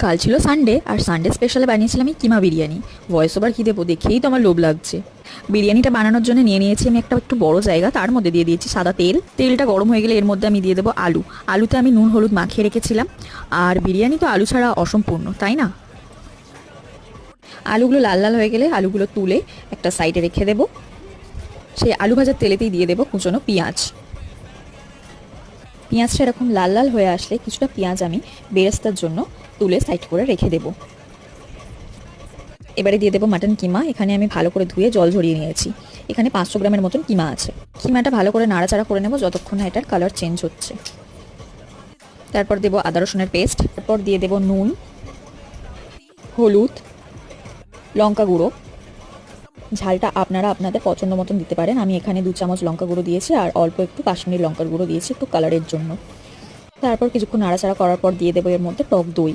কাল ছিল সানডে, আর সানডে স্পেশালে বানিয়েছিলাম এই কিমা বিরিয়ানি। ভয়েস ওভার কী দেবো, দেখেই তো আমার লোভ লাগছে। বিরিয়ানিটা বানানোর জন্য নিয়ে নিয়েছি আমি একটা একটু বড় জায়গা, তার মধ্যে দিয়ে দিয়েছি সাদা তেল। তেলটা গরম হয়ে গেলে এর মধ্যে আমি দিয়ে দেবো আলু। আলুতে আমি নুন হলুদ মাখিয়ে রেখেছিলাম। আর বিরিয়ানি তো আলু ছাড়া অসম্পূর্ণ, তাই না? আলুগুলো লাল লাল হয়ে গেলে আলুগুলো তুলে একটা সাইডে রেখে দেবো। সেই আলু ভাজার তেলেতেই দিয়ে দেবো কুচনো পেঁয়াজ। পেঁয়াজটা এরকম লাল লাল হয়ে আসলে কিছুটা পেঁয়াজ আমি বেরেস্তার জন্য তুলে সাইড করে রেখে দেবো। এবারে দিয়ে দেবো মাটন কিমা। এখানে আমি ভালো করে ধুয়ে জল ঝরিয়ে নিয়েছি। এখানে 500 গ্রামের মতন কিমা আছে। কিমাটা ভালো করে নাড়াচাড়া করে নেব যতক্ষণ না এটার কালার চেঞ্জ হচ্ছে। তারপর দেবো আদা রসুনের পেস্ট। তারপর দিয়ে দেবো নুন, হলুদ, লঙ্কা গুঁড়ো। ঝালটা আপনারা আপনাদের পছন্দ মতন দিতে পারেন। আমি এখানে 2 চামচ লঙ্কা গুঁড়ো দিয়েছি আর অল্প একটু কাশ্মীরি লঙ্কার গুঁড়ো দিয়েছি একটু কালারের জন্য। তারপর কিছুক্ষণ নাড়াচাড়া করার পর দিয়ে দেবো এর মধ্যে টক দই।